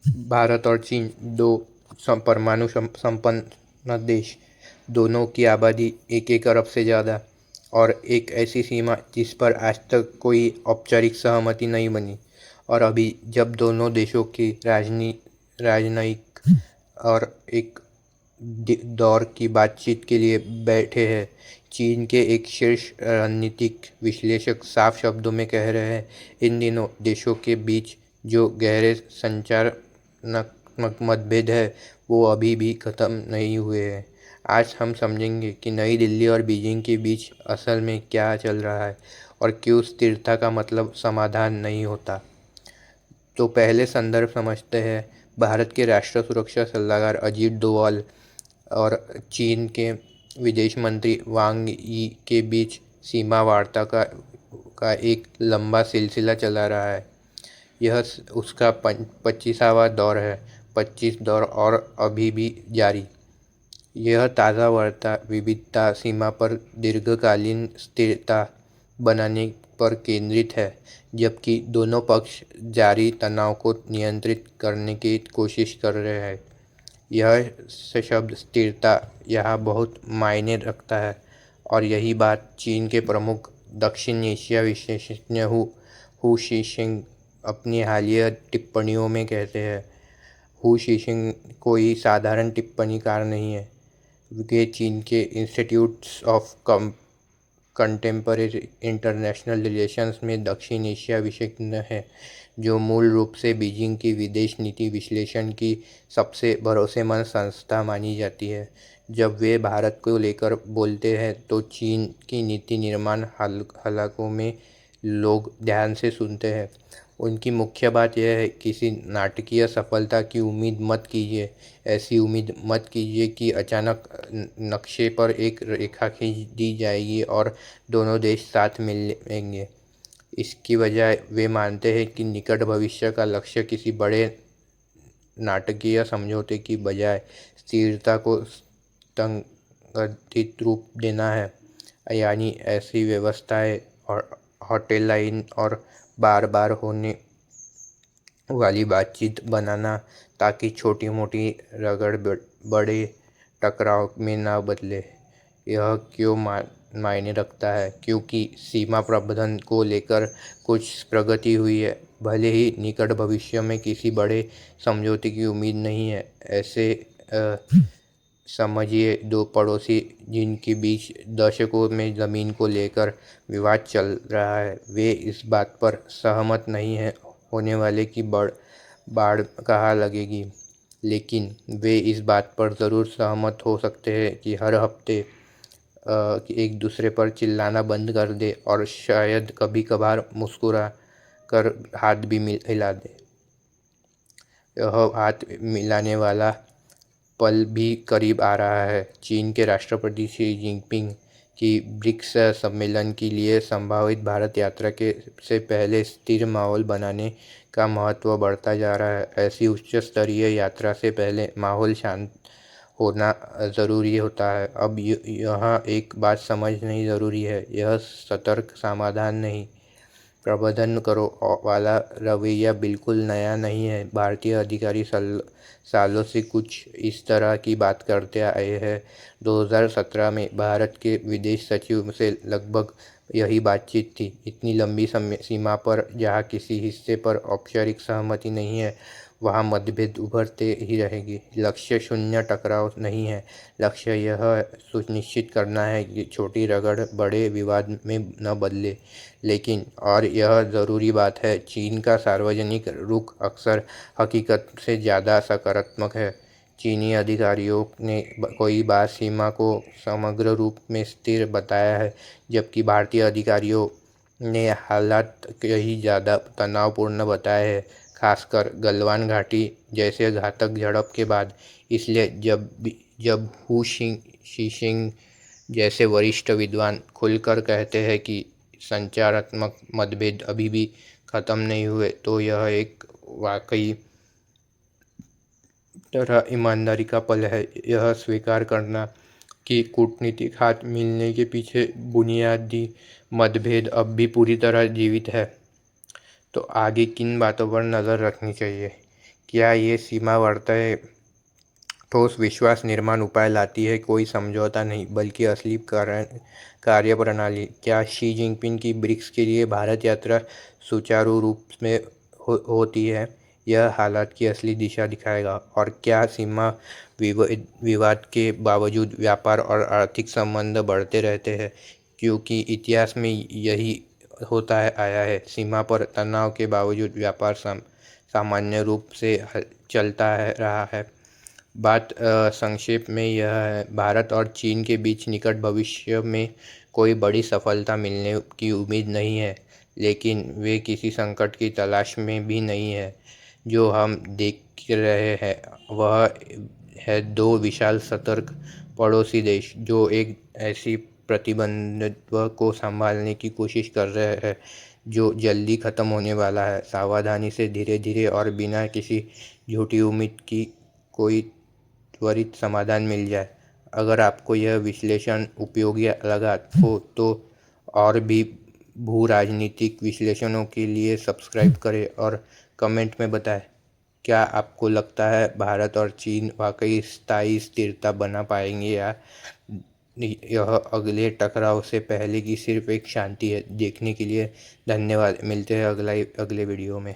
भारत और चीन दो परमाणु संपन्न देश, दोनों की आबादी 1-1 अरब से ज़्यादा, और एक ऐसी सीमा जिस पर आज तक कोई औपचारिक सहमति नहीं बनी। और अभी जब दोनों देशों की राजनयिक और एक दौर की बातचीत के लिए बैठे हैं, चीन के एक शीर्ष रणनीतिक विश्लेषक साफ शब्दों में कह रहे हैं, इन दिनों देशों के बीच जो गहरे संचारात्मक मतभेद है वो अभी भी खत्म नहीं हुए हैं। आज हम समझेंगे कि नई दिल्ली और बीजिंग के बीच असल में क्या चल रहा है और क्यों स्थिरता का मतलब समाधान नहीं होता। तो पहले संदर्भ समझते हैं। भारत के राष्ट्रीय सुरक्षा सलाहकार अजीत डोभाल और चीन के विदेश मंत्री वांग यी के बीच सीमा वार्ता का एक लंबा सिलसिला चला रहा है। यह उसका 25वां दौर है। 25 दौर और अभी भी जारी। यह ताज़ा वार्ता विविधता, सीमा पर दीर्घकालीन स्थिरता बनाने पर केंद्रित है, जबकि दोनों पक्ष जारी तनाव को नियंत्रित करने की कोशिश कर रहे हैं। यह शब्द स्थिरता यहाँ बहुत मायने रखता है, और यही बात चीन के प्रमुख दक्षिण एशिया विशेषज्ञ हू शीशिंग अपनी हालिया टिप्पणियों में कहते हैं। हू शीशिंग कोई साधारण टिप्पणीकार नहीं है। वे चीन के institute of contemporary international relations में दक्षिण एशिया विशेषज्ञ हैं, जो मूल रूप से बीजिंग की विदेश नीति विश्लेषण की सबसे भरोसेमंद संस्था मानी जाती है। जब वे भारत को लेकर बोलते हैं तो चीन की नीति निर्माण हलकों में लोग ध्यान से सुनते हैं। उनकी मुख्य बात यह है, किसी नाटकीय सफलता की उम्मीद मत कीजिए। ऐसी उम्मीद मत कीजिए कि अचानक नक्शे पर एक रेखा खींच दी जाएगी और दोनों देश साथ मिलेंगे। इसकी बजाय वे मानते हैं कि निकट भविष्य का लक्ष्य किसी बड़े नाटकीय समझौते की बजाय स्थिरता को संगठित रूप देना है, यानी ऐसी व्यवस्थाएं और हॉटलाइन और बार बार होने वाली बातचीत बनाना ताकि छोटी मोटी रगड़ बड़े टकराव में ना बदले। यह क्यों मायने रखता है? क्योंकि सीमा प्रबंधन को लेकर कुछ प्रगति हुई है, भले ही निकट भविष्य में किसी बड़े समझौते की उम्मीद नहीं है। ऐसे समझिए दो पड़ोसी जिनके बीच दशकों में ज़मीन को लेकर विवाद चल रहा है, वे इस बात पर सहमत नहीं है होने वाले की बाढ़ कहाँ लगेगी, लेकिन वे इस बात पर ज़रूर सहमत हो सकते हैं कि हर हफ्ते एक दूसरे पर चिल्लाना बंद कर दे और शायद कभी कभार मुस्कुरा कर हाथ भी हिला दे। यह हाथ मिलाने वाला पल भी करीब आ रहा है। चीन के राष्ट्रपति शी जिनपिंग की ब्रिक्स सम्मेलन के लिए संभावित भारत यात्रा से पहले स्थिर माहौल बनाने का महत्व बढ़ता जा रहा है। ऐसी उच्च स्तरीय यात्रा से पहले माहौल शांत होना ज़रूरी होता है। अब यहाँ एक बात समझनी ज़रूरी है, यह सतर्क समाधान नहीं, प्रबंधन करो वाला रवैया बिल्कुल नया नहीं है। भारतीय अधिकारी सालों से कुछ इस तरह की बात करते आए हैं। 2017 में भारत के विदेश सचिव से लगभग यही बातचीत थी। इतनी लंबी सीमा पर जहाँ किसी हिस्से पर औपचारिक सहमति नहीं है, वहाँ मतभेद उभरते ही रहेगी। लक्ष्य शून्य टकराव नहीं है, लक्ष्य यह सुनिश्चित करना है कि छोटी रगड़ बड़े विवाद में न बदले। लेकिन और यह ज़रूरी बात है, चीन का सार्वजनिक रुख अक्सर हकीकत से ज़्यादा सकारात्मक है। चीनी अधिकारियों ने कई बार सीमा को समग्र रूप में स्थिर बताया है, जबकि भारतीय अधिकारियों ने हालात कहीं ज़्यादा तनावपूर्ण बताए हैं, खासकर गलवान घाटी जैसे घातक झड़प के बाद। इसलिए जब शीशिंग जैसे वरिष्ठ विद्वान खुलकर कहते हैं कि संचारात्मक मतभेद अभी भी ख़त्म नहीं हुए, तो यह एक वाकई तरह ईमानदारी का पल है। यह स्वीकार करना कि कूटनीतिक हाथ मिलने के पीछे बुनियादी मतभेद अब भी पूरी तरह जीवित है। तो आगे किन बातों पर नज़र रखनी चाहिए? क्या ये सीमावर्ती ठोस विश्वास निर्माण उपाय लाती है? कोई समझौता नहीं, बल्कि असली कार्यप्रणाली। क्या शी जिनपिंग की ब्रिक्स के लिए भारत यात्रा सुचारू रूप में होती है? यह हालात की असली दिशा दिखाएगा। और क्या सीमा विवाद के बावजूद व्यापार और आर्थिक संबंध बढ़ते रहते हैं? क्योंकि इतिहास में यही होता है आया है। सीमा पर तनाव के बावजूद व्यापार सामान्य रूप से चलता है रहा है। बात संक्षेप में यह है, भारत और चीन के बीच निकट भविष्य में कोई बड़ी सफलता मिलने की उम्मीद नहीं है, लेकिन वे किसी संकट की तलाश में भी नहीं है। जो हम देख रहे हैं वह है दो विशाल सतर्क पड़ोसी देश जो एक ऐसी प्रतिबंधत्व को संभालने की कोशिश कर रहे हैं जो जल्दी ख़त्म होने वाला है। सावधानी से, धीरे धीरे और बिना किसी झूठी उम्मीद की कोई त्वरित समाधान मिल जाए। अगर आपको यह विश्लेषण उपयोगी लगा हो तो और भी भू राजनीतिक विश्लेषणों के लिए सब्सक्राइब करें और कमेंट में बताएं, क्या आपको लगता है भारत और चीन वाकई स्थायी स्थिरता बना पाएंगे या यह अगले टकराव से पहले की सिर्फ एक शांति है? देखने के लिए धन्यवाद। मिलते हैं अगले वीडियो में।